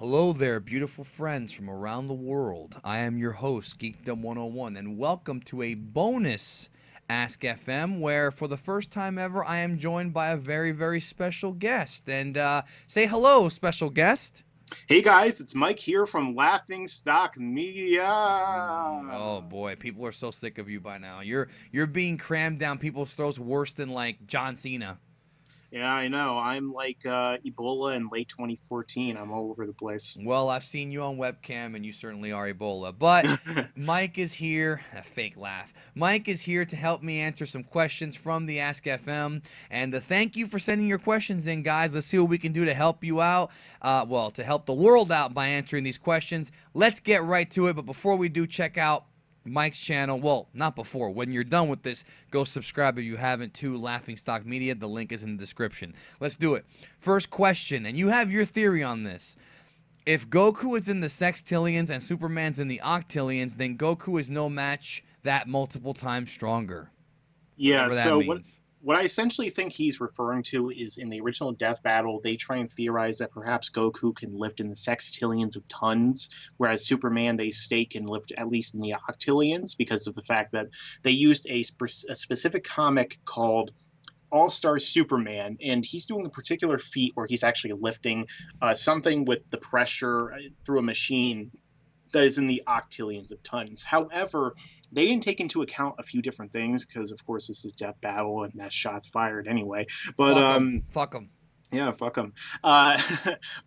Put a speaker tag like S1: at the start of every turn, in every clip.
S1: Hello there, beautiful friends from around the world. I am your host, Geekdom 101, and welcome to a bonus Ask FM, where for the first time ever, I am joined by a very, very special guest. And say hello, special guest.
S2: Hey guys, it's Mike here from Laughing Stock Media.
S1: Oh boy, people are so sick of you by now. You're being crammed down people's throats worse than like John Cena.
S2: Yeah, I know. I'm like Ebola in late 2014. I'm all over the place.
S1: Well, I've seen you on webcam, and you certainly are Ebola. But Mike is here. A fake laugh. Mike is here to help me answer some questions from the Ask FM. And thank you for sending your questions in, guys. Let's see what we can do to help you out. Well, to help the world out by answering these questions. Let's get right to it. But before we do, check out Mike's channel. Well, not before. When you're done with this, go subscribe if you haven't to Laughing Stock Media. The link is in the description. Let's do it. First question, and you have your theory on this. If Goku is in the sextillions and Superman's in the octillions, then Goku is no match that multiple times stronger.
S2: Yeah,
S1: Whatever that
S2: so
S1: means.
S2: what I essentially think he's referring to is in the original Death Battle, they try and theorize that perhaps Goku can lift in the sextillions of tons, whereas Superman, they state, can lift at least in the octillions because of the fact that they used a specific comic called All-Star Superman, and he's doing a particular feat where he's actually lifting something with the pressure through a machine that is in the octillions of tons. However, they didn't take into account a few different things because, of course, this is Death Battle and that's shots fired anyway. But
S1: Fuck them. Fuck them.
S2: yeah, fuck them. Uh,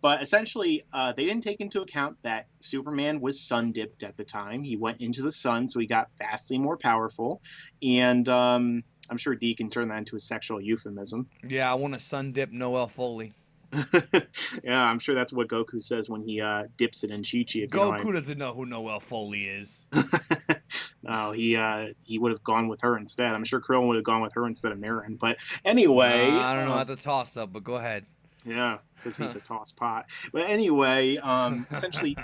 S2: but essentially, they didn't take into account that Superman was sun dipped at the time. He went into the sun, so he got vastly more powerful, and I'm sure D can turn that into a sexual euphemism.
S1: Yeah, I want to sun dip Noel Foley.
S2: Yeah, I'm sure that's what Goku says when he dips it in Chi-Chi. If
S1: Goku doesn't know who Noel Foley is.
S2: No, he would have gone with her instead. I'm sure Krillin would have gone with her instead of Marin. But anyway,
S1: I don't know at the toss up, but go ahead.
S2: yeah, because he's a toss pot. But anyway, essentially,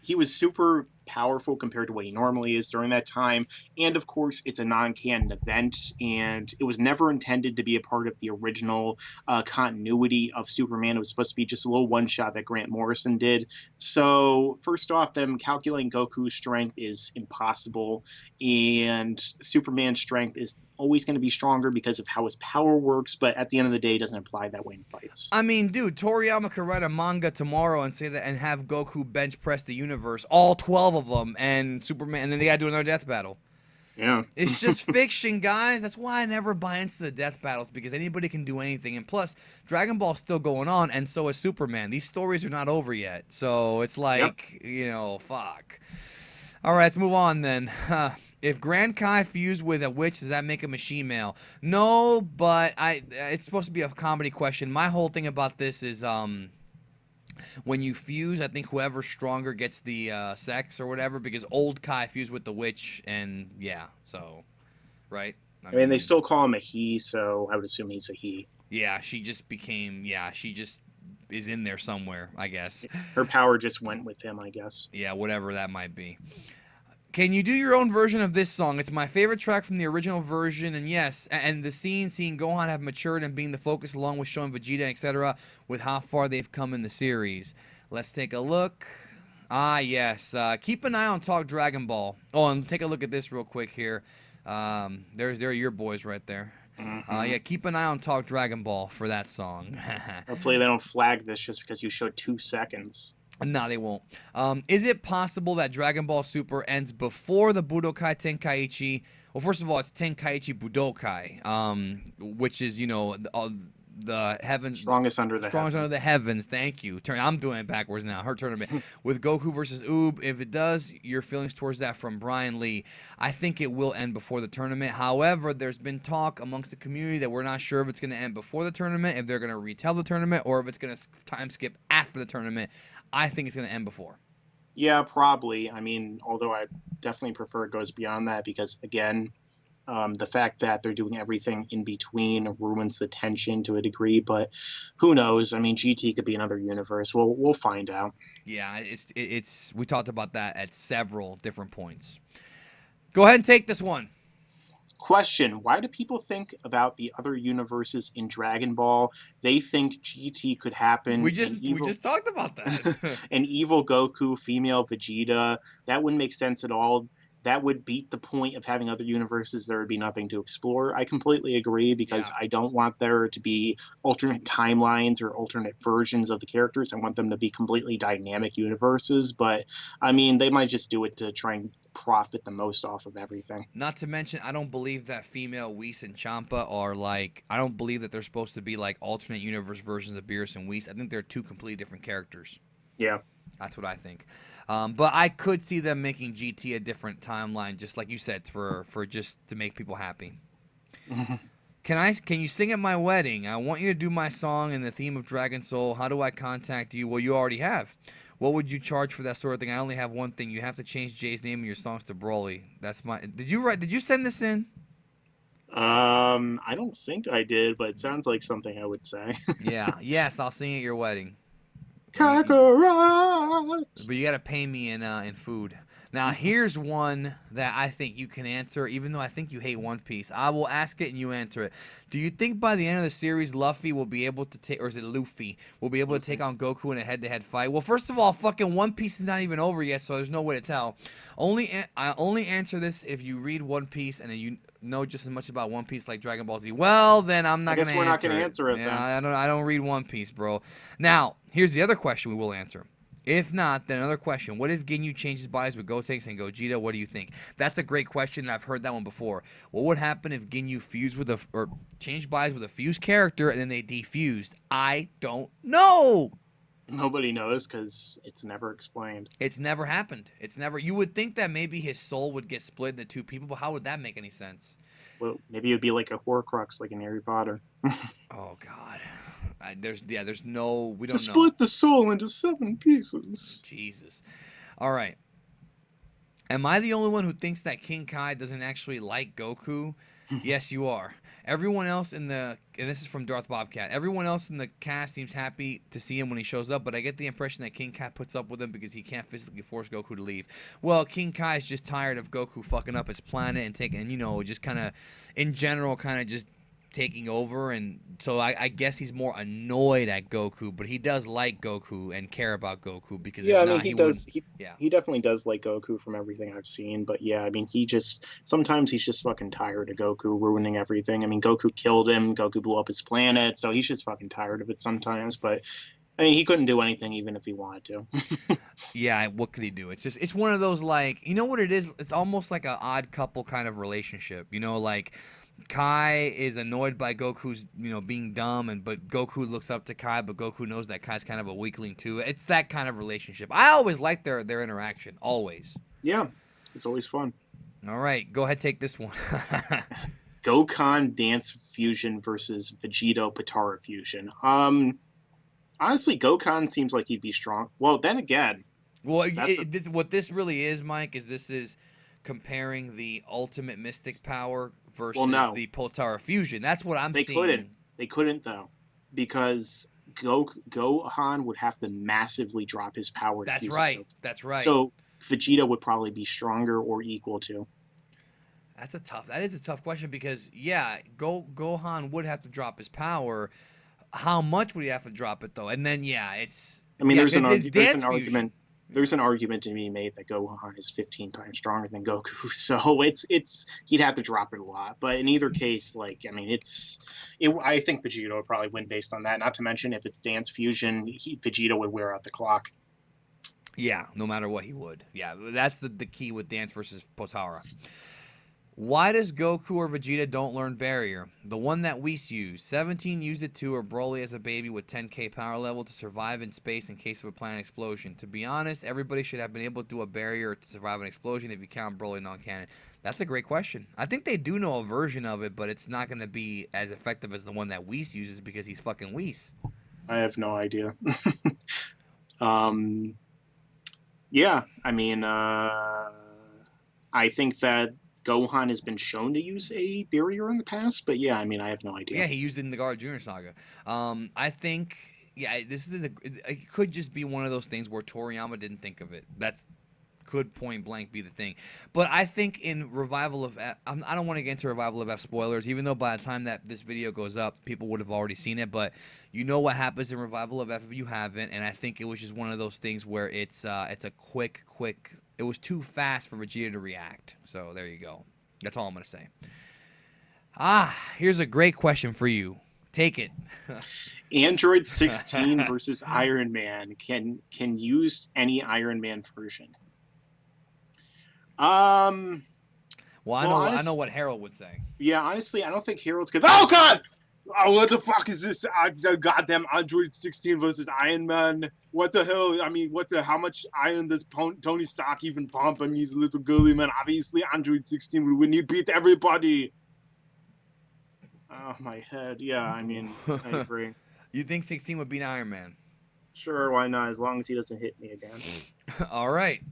S2: he was super powerful compared to what he normally is during that time. And of course, it's a non-canon event, and it was never intended to be a part of the original continuity of Superman. It was supposed to be just a little one-shot that Grant Morrison did. So first off, them calculating Goku's strength is impossible, and Superman's strength is always going to be stronger because of how his power works, but at the end of the day, it doesn't apply that way in fights.
S1: I mean, dude, Toriyama could write a manga tomorrow and say that and have Goku bench press the universe, all 12 of them, and Superman, and then they gotta do another death battle.
S2: Yeah.
S1: It's just fiction, guys. That's why I never buy into the death battles, because anybody can do anything. And plus, Dragon Ball's still going on, and so is Superman. These stories are not over yet. So it's like, fuck. All right, let's move on then. If Grand Kai fused with a witch, does that make a machine male? No, but it's supposed to be a comedy question. My whole thing about this is when you fuse, I think whoever's stronger gets the sex or whatever, because old Kai fused with the witch, and yeah, so, right?
S2: I mean, they still call him a he, so I would assume he's a he.
S1: Yeah, she just is in there somewhere, I guess.
S2: Her power just went with him, I guess.
S1: Yeah, whatever that might be. Can you do your own version of this song? It's my favorite track from the original version, and yes, and the seeing Gohan have matured and being the focus along with showing Vegeta, etc., with how far they've come in the series. Let's take a look. Ah, yes. Keep an eye on Talk Dragon Ball. Oh, and take a look at this real quick here. There are your boys right there.
S2: Mm-hmm.
S1: Yeah, keep an eye on Talk Dragon Ball for that song.
S2: Hopefully they don't flag this just because you showed 2 seconds.
S1: No, they won't. Is it possible that Dragon Ball Super ends before the Budokai Tenkaichi? Well, first of all, it's Tenkaichi Budokai, which is, the heavens.
S2: Strongest under the
S1: heavens. Thank you. I'm doing it backwards now. Her tournament with Goku versus Oob. If it does, your feelings towards that from Brian Lee. I think it will end before the tournament. However, there's been talk amongst the community that we're not sure if it's going to end before the tournament, if they're going to retell the tournament, or if it's going to time skip after the tournament. I think it's going to end before.
S2: Yeah, probably. I mean, although I definitely prefer it goes beyond that because, again, the fact that they're doing everything in between ruins the tension to a degree, but who knows? I mean, GT could be another universe. We'll find out.
S1: Yeah, it's we talked about that at several different points. Go ahead and take this one.
S2: Question: why do people think about the other universes in Dragon Ball? They think GT could happen.
S1: We just talked about that.
S2: An evil Goku, female Vegeta. That wouldn't make sense at all. That would beat the point of having other universes. There would be nothing to explore. I completely agree because
S1: Yeah.
S2: I don't want there to be alternate timelines or alternate versions of the characters. I want them to be completely dynamic universes. But I mean, they might just do it to try and profit the most off of everything.
S1: Not to mention, I don't believe that female Whis and Champa are like. I don't believe that they're supposed to be like alternate universe versions of Beerus and Whis. I think they're two completely different characters.
S2: Yeah.
S1: That's what I think. But I could see them making GT a different timeline, just like you said, for just to make people happy. Can you sing at my wedding? I want you to do my song in the theme of Dragon Soul. How do I contact you? Well, you already have. What would you charge for that sort of thing? I only have one thing. You have to change Jay's name in your songs to Broly. That's my. Did you send this in?
S2: I don't think I did, but it sounds like something I would say.
S1: Yeah. Yes, I'll sing at your wedding.
S2: Kakarot!
S1: But you gotta pay me in food. Now here's one that I think you can answer, even though I think you hate One Piece. I will ask it and you answer it. Do you think by the end of the series, Luffy will be able to take, or is it Luffy, will be able to take on Goku in a head-to-head fight? Well, first of all, fucking One Piece is not even over yet, so there's no way to tell. I only answer this if you read One Piece and you know just as much about One Piece like Dragon Ball Z. Well, then I'm not gonna answer it.
S2: I guess we're not gonna answer it
S1: Yeah,
S2: then.
S1: I don't read One Piece, bro. Now, here's the other question we will answer. If not, then another question. What if Ginyu changes bodies with Gotenks and Gogeta? What do you think? That's a great question, and I've heard that one before. What would happen if Ginyu changed bodies with a fused character and then they defused? I don't know.
S2: Nobody knows because it's never explained.
S1: It's never happened. You would think that maybe his soul would get split into two people, but how would that make any sense?
S2: Well, maybe it'd be like a Horcrux, like in Harry Potter.
S1: Oh God. There's no, we don't know.
S2: To split the soul into 7 pieces.
S1: Jesus. All right. Am I the only one who thinks that King Kai doesn't actually like Goku? Yes, you are. Everyone else and this is from Darth Bobcat, everyone else in the cast seems happy to see him when he shows up, but I get the impression that King Kai puts up with him because he can't physically force Goku to leave. Well, King Kai is just tired of Goku fucking up his planet and just kind of, in general, kind of just taking over, and so I guess he's more annoyed at Goku, but he does like Goku and care about Goku because
S2: yeah,
S1: if
S2: I mean
S1: not,
S2: he does.
S1: yeah.
S2: He definitely does like Goku from everything I've seen. But yeah, I mean sometimes he's just fucking tired of Goku ruining everything. I mean Goku killed him. Goku blew up his planet, so he's just fucking tired of it sometimes. But I mean he couldn't do anything even if he wanted to.
S1: Yeah, what could he do? It's one of those, like, you know what it is? It's almost like an odd couple kind of relationship. You know, like Kai is annoyed by Goku's, being dumb, but Goku looks up to Kai, but Goku knows that Kai's kind of a weakling too. It's that kind of relationship. I always like their interaction, always.
S2: Yeah, it's always fun.
S1: All right, go ahead, take this one.
S2: Gokhan Dance Fusion versus Vegetto Potara Fusion. Honestly, Gokhan seems like he'd be strong. Well, then again,
S1: well, what this really is, Mike, this is comparing the ultimate mystic power versus the Potara fusion. That's what I'm seeing.
S2: They couldn't though, because Gohan would have to massively drop his power.
S1: That's right. That's right.
S2: So Vegeta would probably be stronger or equal to.
S1: That is a tough question because Gohan would have to drop his power. How much would he have to drop it though? And then
S2: there's an argument. There's an argument to be made that Gohan is 15 times stronger than Goku, so he'd have to drop it a lot. But in either case, I think Vegeta would probably win based on that. Not to mention if it's Dance Fusion, Vegeta would wear out the clock.
S1: Yeah, no matter what, he would. Yeah, that's the key with Dance versus Potara. Why does Goku or Vegeta don't learn Barrier? The one that Whis used. 17 used it too, or Broly as a baby with 10k power level to survive in space in case of a planet explosion. To be honest, everybody should have been able to do a barrier to survive an explosion if you count Broly non-canon. That's a great question. I think they do know a version of it, but it's not going to be as effective as the one that Whis uses because he's fucking Whis.
S2: I have no idea. Yeah, I mean, I think that Gohan has been shown to use a barrier in the past, but yeah, I mean, I have no idea.
S1: Yeah, he used it in the Guard Junior Saga. I think, it could just be one of those things where Toriyama didn't think of it. That's could point blank be the thing. But I think in Revival of F, I don't want to get into Revival of F spoilers, even though by the time that this video goes up, people would have already seen it. But you know what happens in Revival of F if you haven't, and I think it was just one of those things where it's a quick. It was too fast for Vegeta to react. So there you go. That's all I'm gonna say. Here's a great question for you. Take it.
S2: Android 16 versus Iron Man can use any Iron Man version.
S1: Well, I know what Harold would say.
S2: Yeah, honestly, I don't think Harold's good. Oh God! Oh, what the fuck is this? Goddamn Android 16 versus Iron Man. What the hell? I mean, how much iron does Tony Stark even pump? I mean, he's a little girly man. Obviously, Android 16 will win. He beat everybody. Oh, my head. Yeah, I mean, I agree.
S1: You think 16 would beat Iron Man?
S2: Sure, why not? As long as he doesn't hit me again.
S1: All right.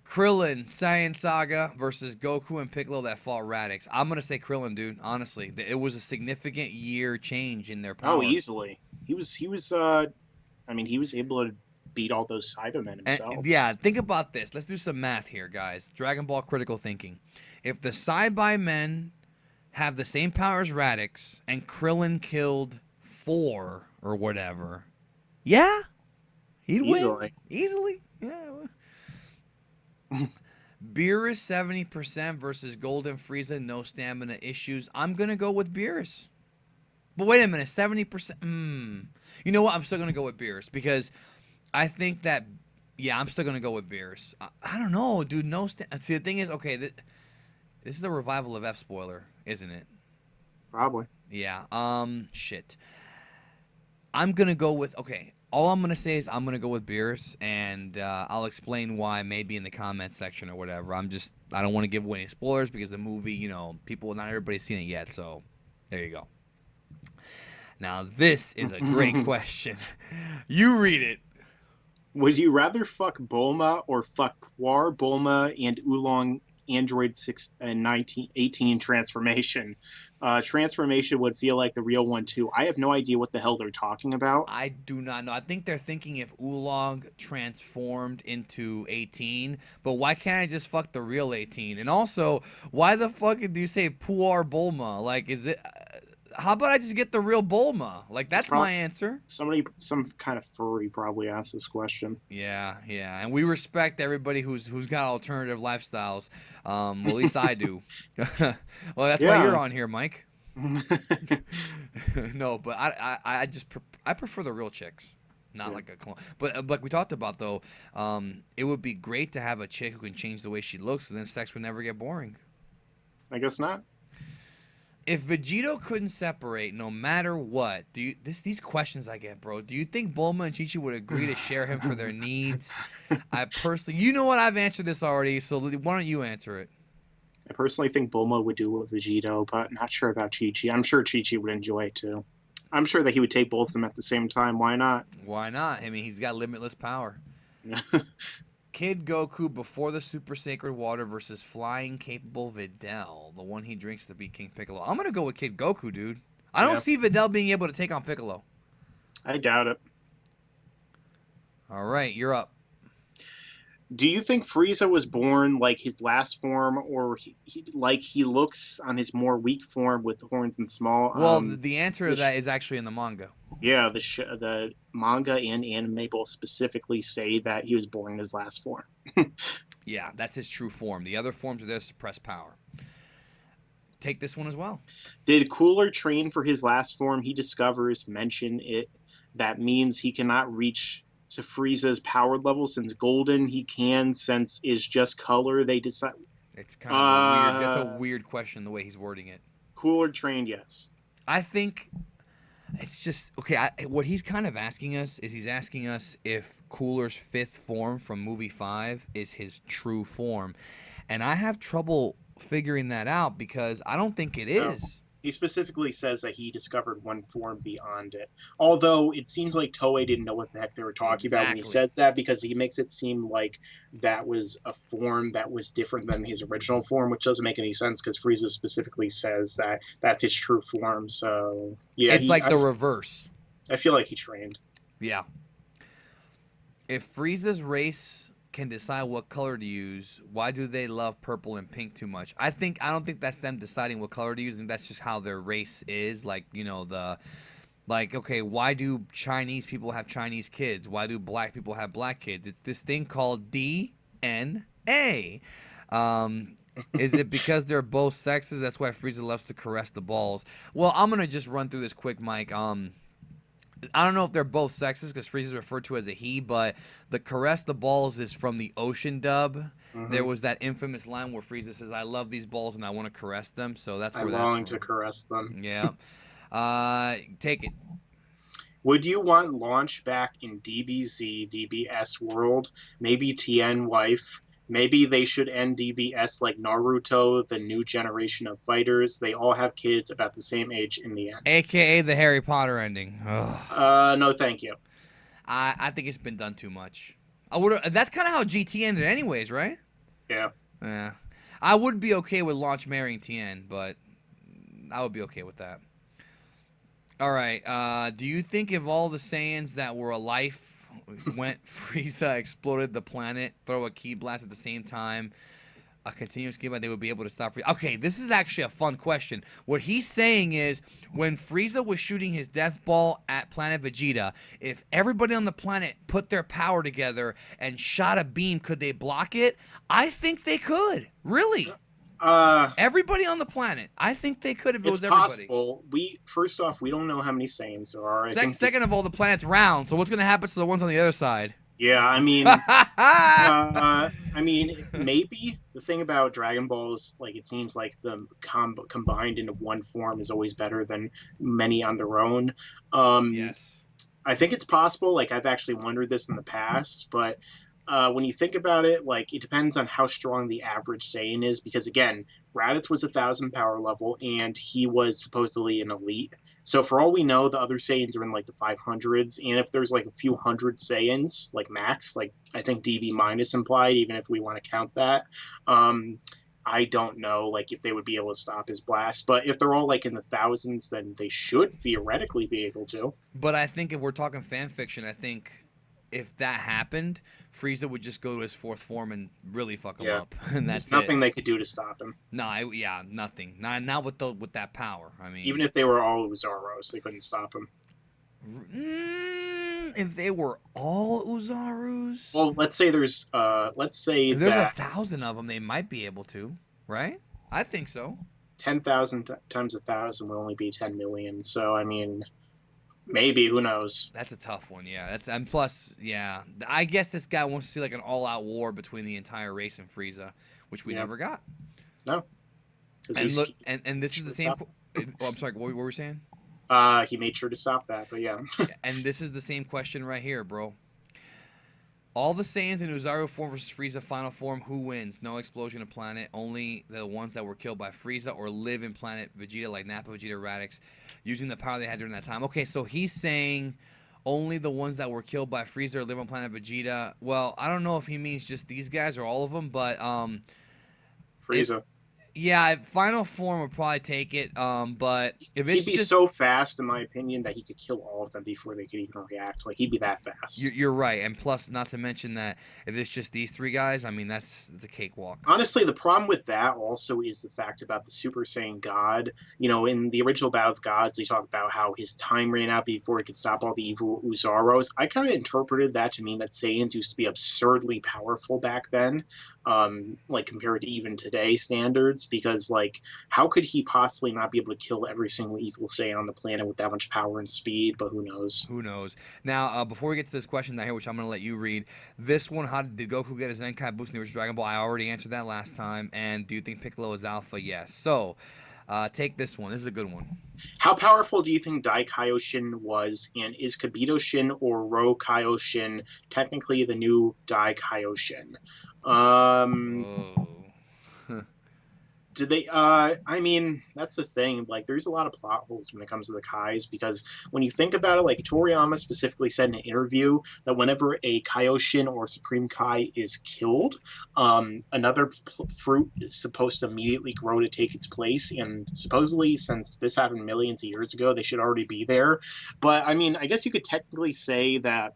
S1: Krillin, Saiyan Saga versus Goku and Piccolo that fought Radix. I'm going to say Krillin, dude. Honestly, it was a significant year change in their power.
S2: Oh, easily. He was I mean, he was able to beat all those Cybermen himself.
S1: And, yeah, think about this. Let's do some math here, guys. Dragon Ball critical thinking. If the Cybermen have the same power as Radix and Krillin killed 4 or whatever, yeah, he'd win. Easily. Yeah. Beerus 70% versus Golden Frieza, no stamina issues. I'm going to go with Beerus. But wait a minute, 70%? You know what? I'm still going to go with Beerus because I think that, yeah, I'm still going to go with Beerus. I don't know, dude. See, the thing is, okay, this is a Revival of F spoiler, isn't it?
S2: Probably.
S1: Yeah. Shit. I'm going to go with, okay, all I'm going to say is I'm going to go with Beerus, and I'll explain why maybe in the comments section or whatever. I don't want to give away any spoilers because the movie, you know, not everybody's seen it yet, so there you go. Now, this is a great question. You read it.
S2: Would you rather fuck Bulma or fuck Puar, Bulma, and Oolong Android 18 transformation? Transformation would feel like the real one, too. I have no idea what the hell they're talking about.
S1: I do not know. I think they're thinking if Oolong transformed into 18, but why can't I just fuck the real 18? And also, why the fuck do you say Puar Bulma? Like, is it... How about I just get the real Bulma? Like, that's my answer.
S2: Some kind of furry probably asked this question.
S1: Yeah. And we respect everybody who's got alternative lifestyles. Well, at least I do. Well, that's why you're on here, Mike. No, but I prefer the real chicks. Not like a clone. But like we talked about, though, it would be great to have a chick who can change the way she looks, and then sex would never get boring.
S2: I guess not.
S1: If Vegetto couldn't separate no matter what, these questions I get, bro, do you think Bulma and Chi-Chi would agree to share him for their needs? I personally, you know what, I've answered this already, so why don't you answer it?
S2: I personally think Bulma would do it with Vegetto, but not sure about Chi-Chi. I'm sure Chi-Chi would enjoy it too. I'm sure that he would take both of them at the same time. Why not?
S1: Why not? I mean, he's got limitless power. Kid Goku before the Super Sacred Water versus flying capable Vidal, the one he drinks to beat King Piccolo. I'm going to go with Kid Goku, dude. I don't see Vidal being able to take on Piccolo. I
S2: doubt it.
S1: All right, you're up.
S2: Do you think Frieza was born like his last form, or he looks on his more weak form with the horns and small?
S1: Well, the answer to that is actually in the manga.
S2: Yeah, the manga and anime both specifically say that he was born in his last form.
S1: Yeah, that's his true form. The other forms are their suppressed power. Take this one as well.
S2: Did Cooler train for his last form? He discovers, mention it. That means he cannot reach to Frieza's power level since Golden he can, since is just color. They decide.
S1: It's kind of weird. That's a weird question the way he's wording it.
S2: Cooler trained, yes.
S1: I think it's just okay. What he's kind of asking us is he's asking us if Cooler's 5th form from movie 5 is his true form, and I have trouble figuring that out because I don't think it is. No.
S2: He specifically says that he discovered one form beyond it. Although it seems like Toei didn't know what the heck they were talking about when he says that, because he makes it seem like that was a form that was different than his original form, which doesn't make any sense because Frieza specifically says that that's his true form. So yeah,
S1: it's like the reverse.
S2: I feel like he trained.
S1: Yeah. If Frieza's race can decide what color to use, why do they love purple and pink too much? I don't think that's them deciding what color to use, and that's just how their race is. Like, you know, okay, why do Chinese people have Chinese kids? Why do black people have black kids? It's this thing called DNA. Is it because they're both sexes? That's why Frieza loves to caress the balls. Well, I'm gonna just run through this quick, Mike. I don't know if they're both sexes because Frieza is referred to as a he, but the caress the balls is from the Ocean dub. There was that infamous line where Frieza says, "I love these balls and I want to caress them." So that's where
S2: I long to caress them.
S1: Yeah. Take it.
S2: Would you want launch back in DBZ, DBS world? Maybe Tien wife. Maybe they should end DBS like Naruto, the new generation of fighters. They all have kids about the same age in the end.
S1: AKA the Harry Potter ending. Ugh.
S2: No, thank you.
S1: I think it's been done too much. That's kind of how GT ended anyways, right?
S2: Yeah.
S1: Yeah. I would be okay with Launch marrying Tien, but I would be okay with that. All right. Do you think if all the Saiyans that were alive went Frieza exploded the planet, throw a ki blast at the same time, a continuous ki blast, they would be able to stop Frieza? Okay, this is actually a fun question. What he's saying is, when Frieza was shooting his death ball at planet Vegeta, if everybody on the planet put their power together and shot a beam, could they block it? I think they could. Really. Everybody on the planet. I think they could if it was everybody. It's
S2: possible. First off, we don't know how many Saiyans there are.
S1: Second of all, the planet's round, so what's going to happen to the ones on the other side?
S2: Yeah, I mean, maybe the thing about Dragon Ball is, like, it seems like the combined into one form is always better than many on their own.
S1: Yes.
S2: I think it's possible. Like, I've actually wondered this in the past, but when you think about it, like, it depends on how strong the average Saiyan is, because, again, Raditz was 1,000 power level, and he was supposedly an elite. So for all we know, the other Saiyans are in, like, the 500s, and if there's, like, a few hundred Saiyans, like, max, like, I think DB minus implied, even if we want to count that, I don't know, like, if they would be able to stop his blast. But if they're all, like, in the thousands, then they should theoretically be able to.
S1: But I think if we're talking fan fiction, I think if that happened, Frieza would just go to his fourth form and really fuck him up, and that's
S2: There's nothing they could do to stop him.
S1: No, nothing. Not with that power. I mean,
S2: even if they were all Uzaros, they couldn't stop him.
S1: If they were all Uzarus,
S2: well, let's say there's if there's
S1: 1,000 of them, they might be able to, right? I think so.
S2: 10,000 times 1,000 would only be 10 million. So I mean, maybe, who knows?
S1: That's a tough one, yeah. And plus, yeah, I guess this guy wants to see like an all-out war between the entire race and Frieza, which we never got.
S2: No.
S1: And look, and this is the same. Oh, I'm sorry. What were we saying?
S2: He made sure to stop that, but yeah.
S1: And this is the same question right here, bro. All the Saiyans in Uzaru form versus Frieza final form, who wins? No explosion of planet, only the ones that were killed by Frieza or live in planet Vegeta, like Nappa, Vegeta, Radix, using the power they had during that time. Okay, so he's saying only the ones that were killed by Frieza or live on planet Vegeta. Well, I don't know if he means just these guys or all of them, but
S2: Frieza.
S1: Yeah, final form would probably take it, but if it's
S2: he'd be so fast, in my opinion, that he could kill all of them before they could even react. Like, he'd be that fast.
S1: You're right, and plus, not to mention that if it's just these three guys, I mean, that's a cakewalk.
S2: Honestly, the problem with that also is the fact about the Super Saiyan God. You know, in the original Battle of Gods, they talk about how his time ran out before he could stop all the evil Uzaros. I kind of interpreted that to mean that Saiyans used to be absurdly powerful back then, like, compared to even today's standards. Because, like, how could he possibly not be able to kill every single equal Saiyan on the planet with that much power and speed? But who knows?
S1: Who knows? Now, before we get to this question down here, which I'm going to let you read, this one, how did Goku get his Zenkai boost in the original Dragon Ball? I already answered that last time. And do you think Piccolo is Alpha? Yes. So, take this one. This is a good one.
S2: How powerful do you think Dai Kaioshin was? And is Kibito Shin or Ro Kaioshin technically the new Dai Kaioshin? Did they, I mean, that's the thing. Like, there's a lot of plot holes when it comes to the Kais, because when you think about it, like, Toriyama specifically said in an interview that whenever a Kaioshin or Supreme Kai is killed, another fruit is supposed to immediately grow to take its place, and supposedly, since this happened millions of years ago, they should already be there. But, I mean, I guess you could technically say that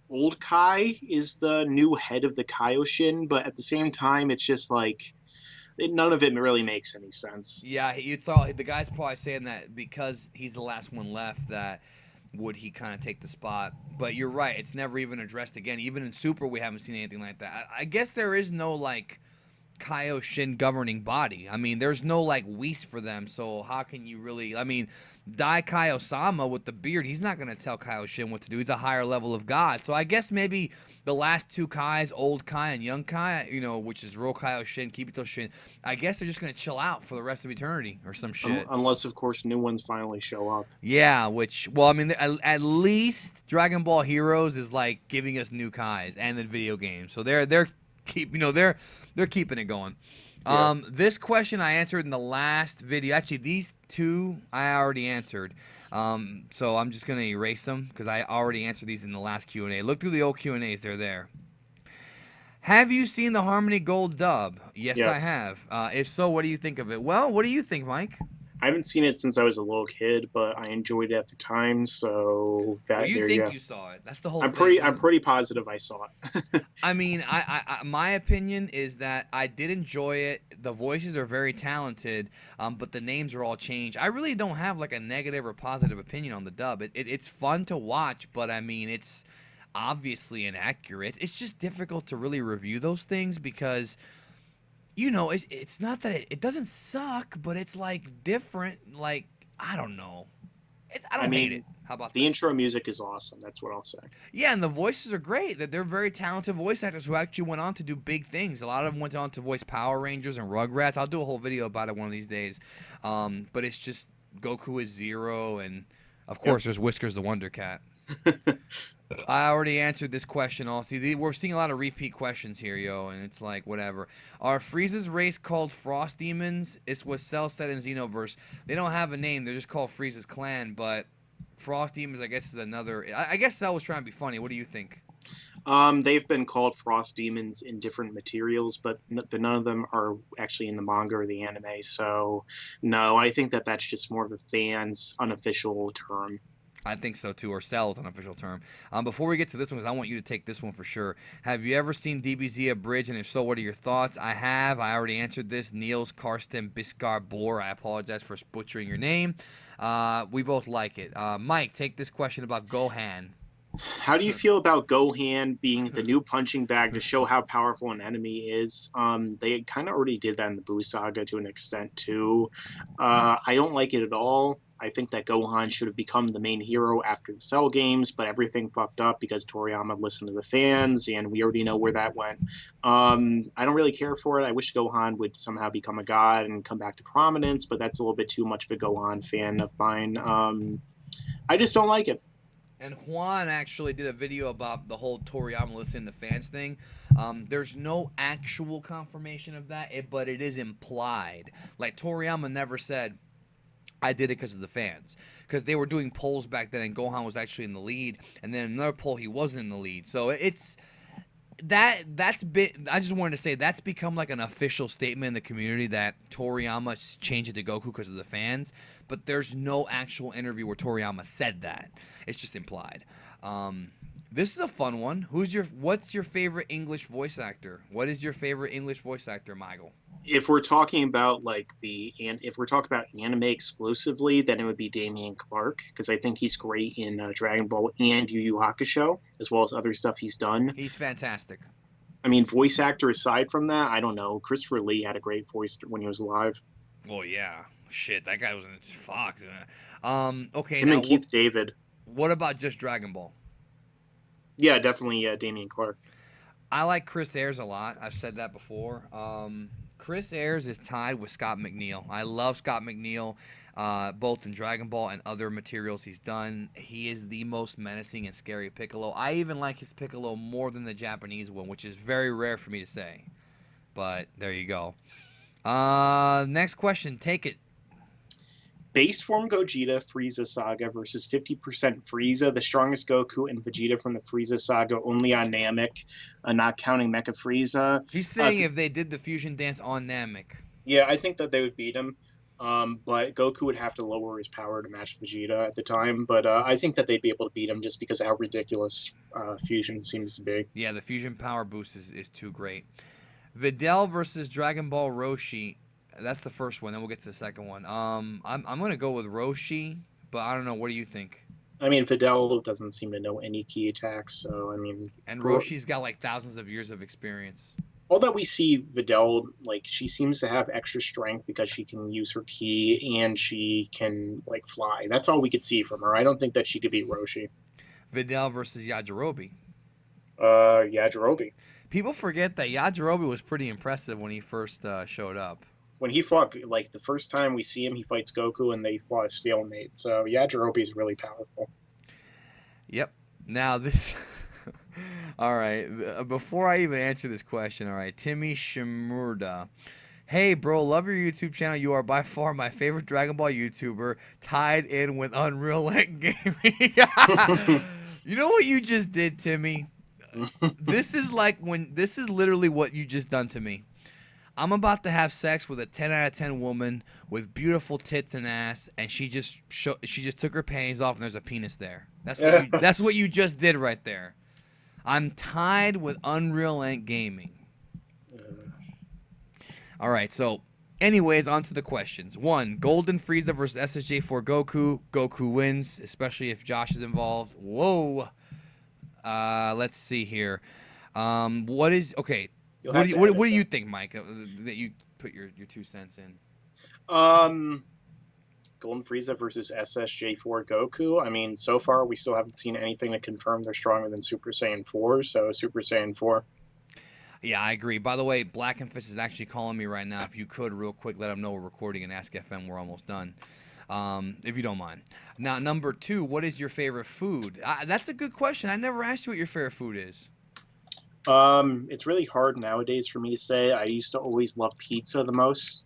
S2: Old Kai is the new head of the Kaioshin, but at the same time, it's just like none of it really makes any sense.
S1: Yeah, you thought the guy's probably saying that because he's the last one left, that would he kind of take the spot. But you're right, it's never even addressed again. Even in Super, we haven't seen anything like that. I guess there is no like Kaioshin governing body. I mean, there's no like Whis for them, so how can you really? I mean, Dai Kai-Osama with the beard, he's not gonna tell Kaioshin what to do. He's a higher level of god. So I guess maybe the last two Kais, old Kai and young Kai, you know, which is Ro Kaioshin, Kibito Shin, I guess they're just gonna chill out for the rest of eternity or some shit.
S2: Unless, of course, new ones finally show up.
S1: Yeah, which, well, I mean, at least Dragon Ball Heroes is like giving us new Kais and the video game, so they're keeping it going.
S2: Yeah.
S1: This question I answered in the last video. Actually, these two I already answered. So I'm just gonna erase them because I already answered these in the last Q&A. Look through the old Q&As; they're there. Have you seen the Harmony Gold dub? Yes, I have. If so, what do you think of it? Well, what do you think, Mike?
S2: I haven't seen it since I was a little kid, but I enjoyed it at the time. So that
S1: Well, you
S2: there
S1: think
S2: you
S1: you saw it? That's the whole
S2: I'm
S1: thing.
S2: pretty positive I saw it.
S1: I mean, my opinion is that I did enjoy it. The voices are very talented, but the names are all changed. I really don't have like a negative or positive opinion on the dub. It's fun to watch, but I mean, it's obviously inaccurate. It's just difficult to really review those things because, you know, it's not that it doesn't suck, but it's like different. Like, I don't know. I don't hate it. How about
S2: the
S1: that?
S2: intro music is awesome. That's what I'll say.
S1: Yeah, and the voices are great. That they're very talented voice actors who actually went on to do big things. A lot of them went on to voice Power Rangers and Rugrats. I'll do a whole video about it one of these days. But it's just Goku is Zero, and of course there's Whiskers the Wonder Cat. I already answered this question. Also, we're seeing a lot of repeat questions here, yo, and it's like whatever. Are Frieza's race called Frost Demons? It's what Cell said in Xenoverse. They don't have a name. They're just called Frieza's clan, but Frost Demons, I guess, is another. I guess Cell was trying to be funny. What do you think?
S2: They've been called Frost Demons in different materials, but none of them are actually in the manga or the anime. So, no, I think that's just more of a fan's unofficial term.
S1: I think so too, or Cell's unofficial term. Before we get to this one, because I want you to take this one for sure. Have you ever seen DBZ Abridged? And if so, what are your thoughts? I have. I already answered this. Niels Karsten Biskar Bohr. I apologize for butchering your name. We both like it. Mike, take this question about Gohan.
S2: How do you feel about Gohan being the new punching bag to show how powerful an enemy is? They kind of already did that in the Buu saga to an extent too. I don't like it at all. I think that Gohan should have become the main hero after the Cell games, but everything fucked up because Toriyama listened to the fans, and we already know where that went. I don't really care for it. I wish Gohan would somehow become a god and come back to prominence, but that's a little bit too much of a Gohan fan of mine. I just don't like it.
S1: And Juan actually did a video about the whole Toriyama listening to fans thing. There's no actual confirmation of that, but it is implied. Like, Toriyama never said, I did it because of the fans. Because they were doing polls back then, and Gohan was actually in the lead. And then another poll, he wasn't in the lead. So it's... That's been. I just wanted to say that's become like an official statement in the community that Toriyama changed it to Goku because of the fans, but there's no actual interview where Toriyama said that. It's just implied. This is a fun one. What's your favorite English voice actor? What is your favorite English voice actor, Michael?
S2: If we're talking about if we're talking about anime exclusively, then it would be Damian Clark, because I think he's great in Dragon Ball and Yu Yu Hakusho, as well as other stuff he's done.
S1: He's fantastic.
S2: I mean, voice actor aside from that, I don't know. Christopher Lee had a great voice when he was alive.
S1: Oh yeah, shit, that guy was in fuck. Okay,
S2: Him
S1: now
S2: and Keith David.
S1: What about just Dragon Ball?
S2: Yeah, definitely Damian Clark.
S1: I like Chris Ayres a lot. I've said that before. Chris Ayres is tied with Scott McNeil. I love Scott McNeil, both in Dragon Ball and other materials he's done. He is the most menacing and scary Piccolo. I even like his Piccolo more than the Japanese one, which is very rare for me to say. But there you go. Next question. Take it.
S2: Base form Gogeta Frieza saga versus 50% Frieza, the strongest Goku and Vegeta from the Frieza saga, only on Namek, not counting Mecha Frieza.
S1: He's saying if they did the fusion dance on Namek.
S2: Yeah, I think that they would beat him. But Goku would have to lower his power to match Vegeta at the time. But I think that they'd be able to beat him just because of how ridiculous Fusion seems to be.
S1: Yeah, the fusion power boost is too great. Vidal versus Dragon Ball Roshi. That's the first one. Then we'll get to the second one. I'm gonna go with Roshi, but I don't know. What do you think?
S2: I mean, Vidal doesn't seem to know any key attacks, so I mean,
S1: And Roshi's got like thousands of years of experience.
S2: all that we see Vidal, like, she seems to have extra strength because she can use her ki and she can like fly. That's all we could see from her. I don't think that she could beat Roshi.
S1: Vidal versus Yajirobe.
S2: Yajirobe.
S1: People forget that Yajirobe was pretty impressive when he first showed up.
S2: When he fought, like the first time we see him, he fights Goku and they fought a stalemate. So Yajirobe is really powerful.
S1: Yep. Now this. All right. Before I even answer this question, all right, Timmy Shimurda. Hey, bro, love your YouTube channel. You are by far my favorite Dragon Ball YouTuber, tied in with Unreal Engine Gaming. You know what you just did, Timmy? This is literally what you just done to me. I'm about to have sex with a 10 out of 10 woman with beautiful tits and ass, and she just took her panties off and there's a penis there. That's what you just did right there. I'm tied with Unreal Engine Gaming. All right, so anyways, on to the questions. 1, Golden Frieza versus SSJ4 Goku. Goku wins, especially if Josh is involved. Whoa. Let's see here. What do you think, Mike, that you put your 2 cents in?
S2: Golden Frieza versus SSJ4 Goku. I mean, so far we still haven't seen anything to confirm they're stronger than Super Saiyan 4, so Super Saiyan 4.
S1: Yeah, I agree. By the way, BLACKENFIST is actually calling me right now. If you could, real quick, let them know we're recording an Ask FM. We're almost done. If you don't mind. Now, number 2, what is your favorite food? That's a good question. I never asked you what your favorite food is.
S2: It's really hard nowadays for me to say. I used to always love pizza the most.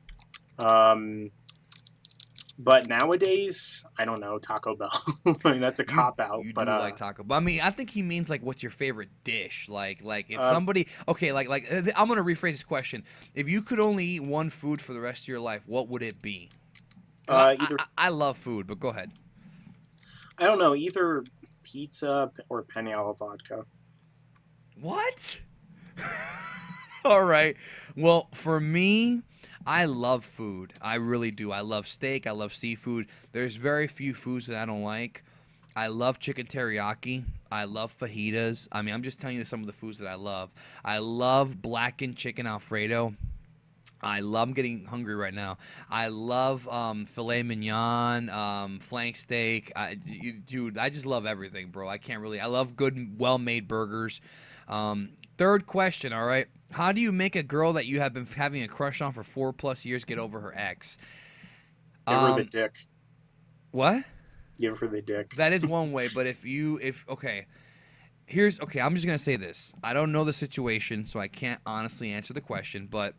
S2: But nowadays, I don't know, Taco Bell. I mean, that's a cop-out.
S1: You
S2: but
S1: do like Taco Bell. I mean, I think he means, like, what's your favorite dish? Like if somebody... Okay, I'm going to rephrase this question. If you could only eat one food for the rest of your life, what would it be? I love food, but go ahead.
S2: I don't know, either pizza or penne alla vodka.
S1: What? All right. Well, for me... I love food. I really do. I love steak. I love seafood. There's very few foods that I don't like. I love chicken teriyaki. I love fajitas. I mean, I'm just telling you some of the foods that I love. I love blackened chicken Alfredo. I'm getting hungry right now. I love filet mignon, flank steak. Dude, I just love everything, bro. I love good, well-made burgers. Third question, all right. How do you make a girl that you have been having a crush on for 4+ years get over her ex?
S2: Give her the dick.
S1: What?
S2: Give her the dick.
S1: That is one way, but okay. I'm just going to say this. I don't know the situation, so I can't honestly answer the question, but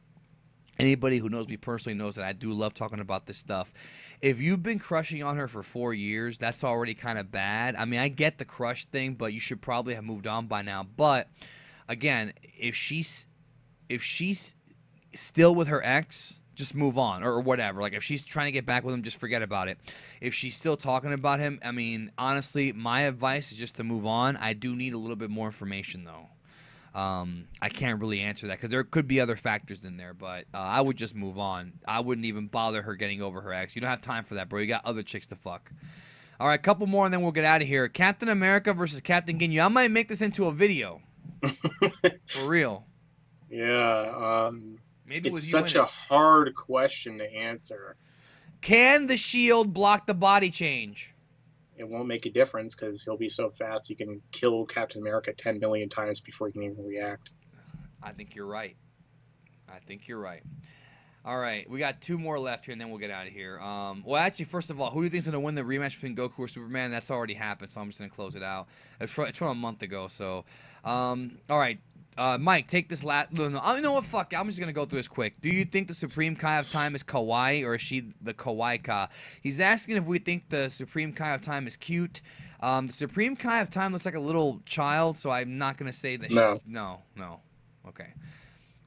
S1: anybody who knows me personally knows that I do love talking about this stuff. If you've been crushing on her for 4 years, that's already kind of bad. I mean, I get the crush thing, but you should probably have moved on by now. But again, if she's still with her ex, just move on or whatever. Like if she's trying to get back with him, just forget about it. If she's still talking about him, I mean, honestly, my advice is just to move on. I do need a little bit more information though. I can't really answer that because there could be other factors in there, but I would just move on. I wouldn't even bother her getting over her ex. You don't have time for that, bro. You got other chicks to fuck. All right, couple more and then we'll get out of here. Captain America versus Captain Ginyu. I might make this into a video. For real.
S2: Yeah,
S1: Maybe
S2: it's such a hard question to answer.
S1: Can the shield block the body change?
S2: It won't make a difference because he'll be so fast he can kill Captain America 10 million times before he can even react.
S1: I think you're right. All right, we got 2 more left here, and then we'll get out of here. Well, actually, first of all, who do you think is going to win the rematch between Goku or Superman? That's already happened, so I'm just going to close it out. It's from a month ago, so... all right, Mike, take this last... No, you know what? Fuck it. I'm just going to go through this quick. Do you think the Supreme Kai of Time is kawaii, or is she the kawaii Kai? He's asking if we think the Supreme Kai of Time is cute. The Supreme Kai of Time looks like a little child, so I'm not going to say that she's... No. Okay.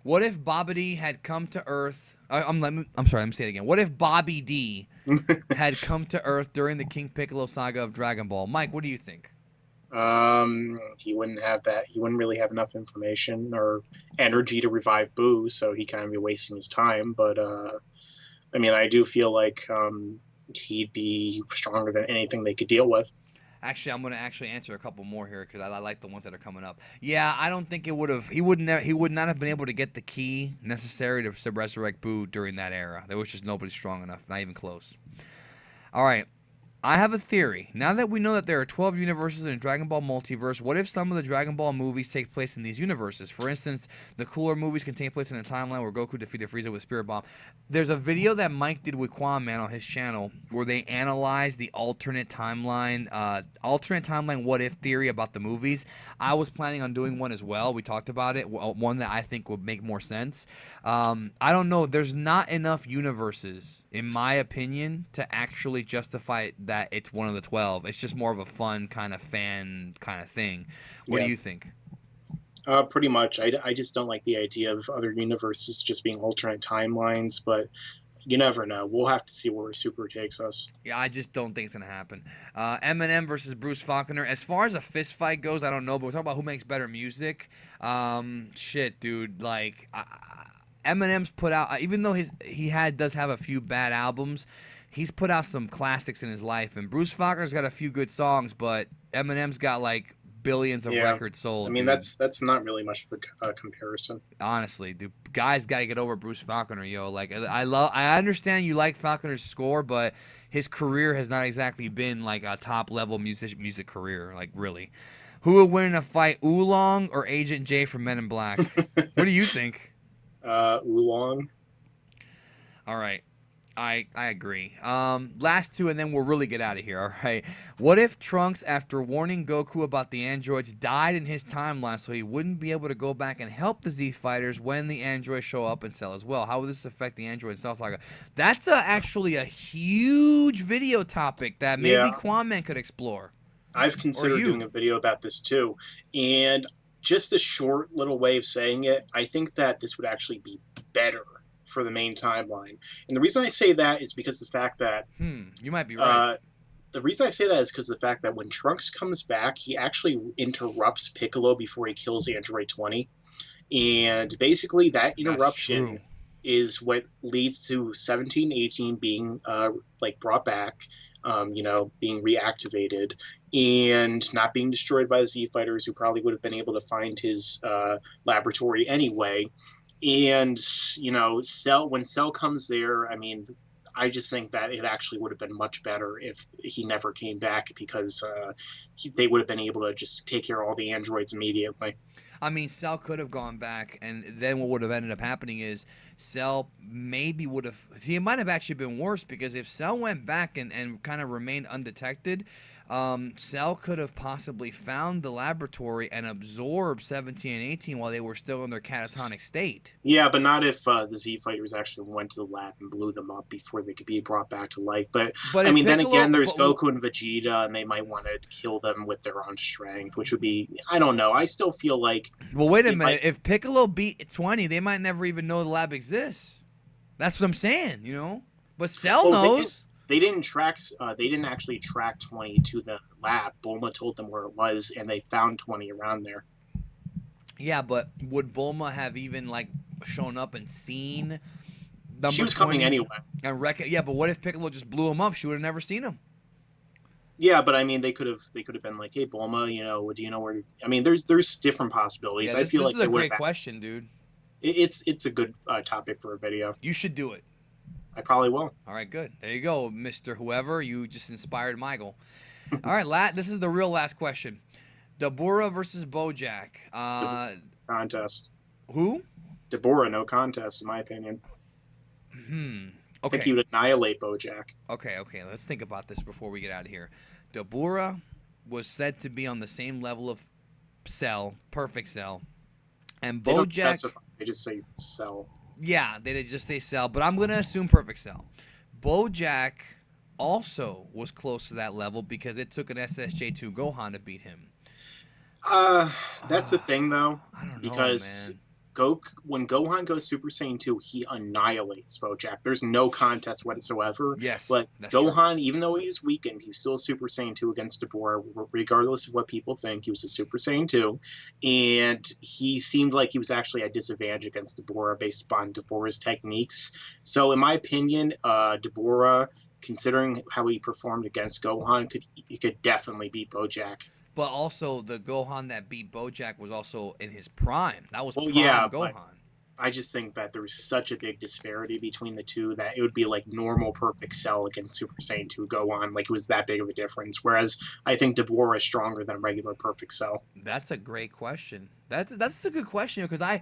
S1: What if Babidi had come to Earth? I'm sorry. Let me say it again. What if Bobby D had come to Earth during the King Piccolo saga of Dragon Ball? Mike, what do you think?
S2: He wouldn't have that. He wouldn't really have enough information or energy to revive Boo, so he kind of be wasting his time. But I mean, I do feel like he'd be stronger than anything they could deal with.
S1: Actually, I'm gonna actually answer a couple more here because I like the ones that are coming up. Yeah, I don't think it would have. He would not have been able to get the key necessary to resurrect Boo during that era. There was just nobody strong enough, not even close. All right. I have a theory. Now that we know that there are 12 universes in the Dragon Ball multiverse, what if some of the Dragon Ball movies take place in these universes? For instance, the cooler movies can take place in a timeline where Goku defeated Frieza with Spirit Bomb. There's a video that Mike did with QAAMAN on his channel where they analyzed the alternate timeline what if theory about the movies. I was planning on doing one as well. We talked about it. One that I think would make more sense. I don't know. There's not enough universes, in my opinion, to actually justify that it's one of the 12. It's just more of a fun kind of fan kind of thing. What do you think?
S2: Pretty much. I just don't like the idea of other universes just being alternate timelines, but you never know. We'll have to see where Super takes us.
S1: Yeah, I just don't think it's going to happen. Eminem versus Bruce Faulconer. As far as a fist fight goes, I don't know, but we're talking about who makes better music. Shit, dude. Like, Eminem's put out, even though does have a few bad albums, he's put out some classics in his life. And Bruce Faulconer's got a few good songs, but Eminem's got, like, billions of records sold.
S2: I mean,
S1: dude.
S2: that's not really much of a comparison.
S1: Honestly, dude, guys got to get over Bruce Faulconer, yo. Like, I understand you like Faulconer's score, but his career has not exactly been like a top level music career. Like, really, who would win in a fight, Oolong or Agent J from Men in Black? What do you think?
S2: Oolong.
S1: All right. I agree. Last two, and then we'll really get out of here, all right? What if Trunks, after warning Goku about the androids, died in his timeline so he wouldn't be able to go back and help the Z Fighters when the androids show up in Cell as well? How would this affect the android Cell saga? That's actually a huge video topic that maybe QAAMAN could explore.
S2: I've considered doing a video about this too, and just a short little way of saying it, I think that this would actually be better for the main timeline. And the reason I say that is because the fact that
S1: you might be right.
S2: The reason I say that is because the fact that when Trunks comes back, he actually interrupts Piccolo before he kills Android 20. And basically that interruption is what leads to 17, 18 being like brought back, being reactivated and not being destroyed by the Z Fighters, who probably would have been able to find his laboratory anyway. And, when Cell comes there, I mean, I just think that it actually would have been much better if he never came back, because they would have been able to just take care of all the androids immediately.
S1: I mean, Cell could have gone back, and then what would have ended up happening is Cell maybe would have... See, it might have actually been worse, because if Cell went back and kind of remained undetected, Cell could have possibly found the laboratory and absorbed 17 and 18 while they were still in their catatonic state.
S2: Yeah, but not if the Z Fighters actually went to the lab and blew them up before they could be brought back to life. But I mean, then again, there's Goku and Vegeta, and they might want to kill them with their own strength, which would be... I don't know. I still feel like...
S1: Well, wait a minute. If Piccolo beat 20, they might never even know the lab exists. That's what I'm saying, But Cell knows...
S2: They didn't actually track 20 to the lab. Bulma told them where it was, and they found 20 around there.
S1: Yeah, but would Bulma have even shown up and seen number
S2: She was
S1: 20
S2: coming anyway.
S1: And yeah, but what if Piccolo just blew him up? She would have never seen him.
S2: Yeah, but I mean, they could have been like, "Hey, Bulma, do you know where?" I mean, there's different possibilities.
S1: Yeah,
S2: I feel
S1: this
S2: like
S1: is a great question, dude.
S2: It's a good topic for a video.
S1: You should do it.
S2: I probably will.
S1: All right, good. There you go, Mr. Whoever. You just inspired Michael. All right, this is the real last question. Dabura versus Bojack.
S2: Contest.
S1: Who?
S2: Dabura, no contest, in my opinion.
S1: Okay.
S2: I think he would annihilate Bojack.
S1: Okay. Let's think about this before we get out of here. Dabura was said to be on the same level of Cell, Perfect Cell. And Bojack... They don't
S2: specify. They just say Cell.
S1: Yeah, they just say Cell, but I'm going to assume Perfect Cell. Bojack also was close to that level because it took an SSJ2 Gokhan to beat him.
S2: That's the thing, though.
S1: I don't know,
S2: because
S1: man.
S2: when Gohan goes Super Saiyan 2, he annihilates Bojack. There's no contest whatsoever.
S1: Yes,
S2: But
S1: that's
S2: Gohan,
S1: true.
S2: even though he was weakened, he was still Super Saiyan 2 against Dabura, regardless of what people think. He was a Super Saiyan 2. And he seemed like he was actually at disadvantage against Dabura based upon Dabura's techniques. So, in my opinion, Dabura, considering how he performed against Gohan, he could definitely beat Bojack.
S1: But also, the Gohan that beat Bojack was also in his prime. That was
S2: Well, yeah,
S1: prime
S2: but
S1: Gohan.
S2: I just think that there's such a big disparity between the two that it would be like normal Perfect Cell against Super Saiyan 2 Gohan. Like, it was that big of a difference. Whereas I think Dabura is stronger than regular Perfect Cell.
S1: That's a great question. That's a good question because I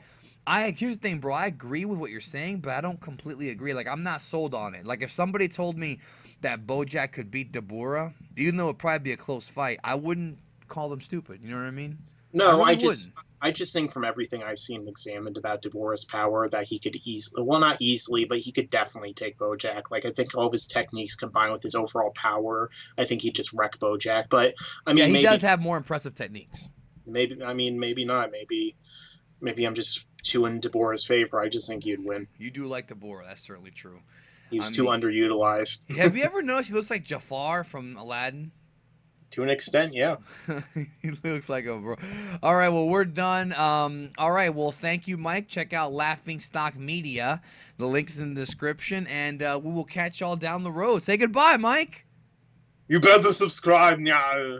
S1: here's the thing, bro. I agree with what you're saying, but I don't completely agree. Like, I'm not sold on it. Like, if somebody told me that Bojack could beat Dabura, even though it'd probably be a close fight, I wouldn't call them stupid. You know what I mean? I
S2: No,
S1: really wouldn't.
S2: I just think from everything I've seen examined about Dabura's power that he could easily, well, not easily, but he could definitely take Bojack. Like, I think all of his techniques combined with his overall power, I think he'd just wreck Bojack. But I
S1: Yeah,
S2: mean,
S1: he does have more impressive techniques.
S2: maybe not. Maybe I'm just too in Dabura's favor. I just think he'd win.
S1: You do like Dabura. That's certainly true.
S2: He
S1: I
S2: was too
S1: mean,
S2: underutilized.
S1: have you ever noticed he looks like Jafar from Aladdin?
S2: To an extent, yeah.
S1: He looks like a bro. All right, well, we're done. All right, well, thank you, Mike. Check out Laughing Stock Media. The link's in the description, and we will catch y'all down the road. Say goodbye, Mike.
S2: You better subscribe now.